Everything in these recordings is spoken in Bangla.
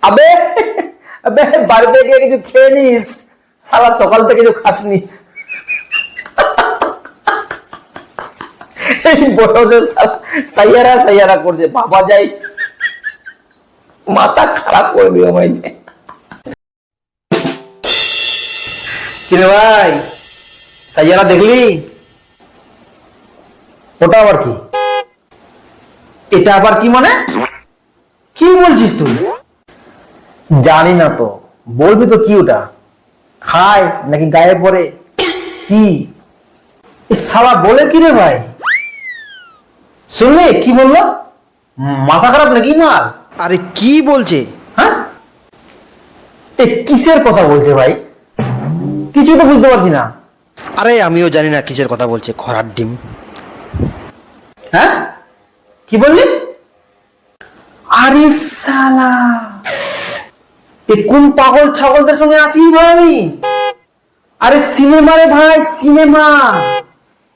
আবে আবে বাড়িতে গিয়ে কিছু খেয়ে নিস, সারা সকাল থেকে কিছু খাসনি। এই বয়সে সাইয়ারা সাইয়ারা করছে, বাবা যাই মাথা খারাপ করে দিও ভাই। কিরে ভাই, সাইয়ারা দেখলি? ওটা আবার কি? এটা আবার কি মানে? কি বলছিস তুই? জানি না তো, বলবি তো কি ওটা? খায় নাকি গায়ে পড়ে কি? সালা বলে কি রে ভাই? শুনলে কি বললো? মাথা খারাপ নাকি মাল? আরে কি বলছে? হ্যাঁ, এ কিসের কথা বলছে ভাই? কিছু তো বুঝতে পারছি না। আরে আমিও জানি না কিসের কথা বলছে, ঘোড়ার ডিম। হ্যাঁ, কি বললি? আরে সালা, এ কোন পাগল ছাগলদের সঙ্গে আছি ভাই আমি? আরে সিনেমা রে ভাই, সিনেমা।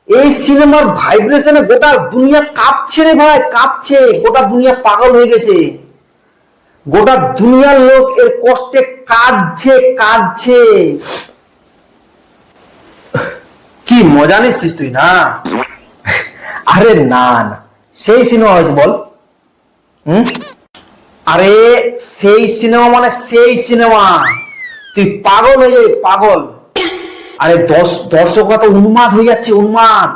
এই সিনেমার ভাইব্রেশনে গোটা দুনিয়া কাঁপছে রে ভাই, কাঁপছে। গোটা দুনিয়া পাগল হয়ে গেছে। গোটা দুনিয়ার লোক এর কষ্টে কাঁদছে কাঁদছে। কি মজা নিচ্ছিস তুই না? আরে না না, সেই সিনেমা হয়েছে বল। আরে সেই সিনেমা মানে সেই সিনেমা, তুই পাগল হয়ে যাবি, পাগল। আরে দর্শকরা তো উন্মাদ হয়ে যাচ্ছে, উন্মাদ।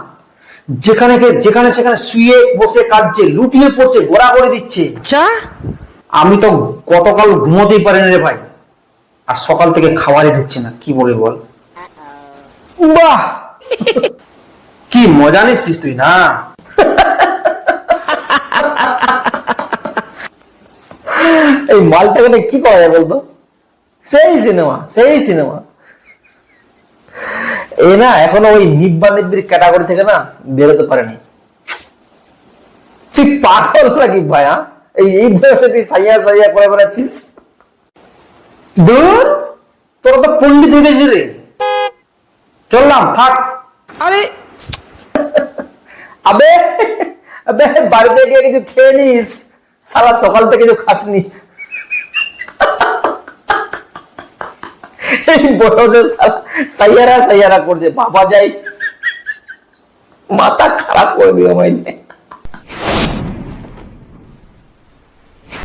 যেখানে যেখানে সেখানে শুয়ে বসে কাঁদছে, লুটিয়ে পড়ছে, গোড়াগড়ি দিচ্ছে। আচ্ছা, আমি তো গতকাল ঘুমোতেই পারিনি রে ভাই, আর সকাল থেকে খাবারই ঢুকছে না। কি বলি বল? বাহ, কি মজা নিচ্ছিস তুই না? এই মালটাকে নিয়ে কি করা যায় বলতো? সেই সিনেমা, সেই সিনেমা। এই না এখনো ওই নিব্বা নিব্বির ক্যাটাগরি থেকে না বেরোতে পারেনি। তুই পাগল নাকি ভাইয়া? এই বয়সে তুই সাইয়া সাইয়া করে বেড়াচ্ছিস? দূর, তোরা তো পন্ডিত হয়ে গেছিস রে। চললাম, থাক। আরে আবে আবে বাড়িতে গিয়ে কিছু খেয়ে নিস, সারা সকাল থেকে কিছু খাসনি। এই বয়সে সাইয়ারা সাইয়ারা করছে, বাবা যাই মাথা খারাপ করে দিও ভাই।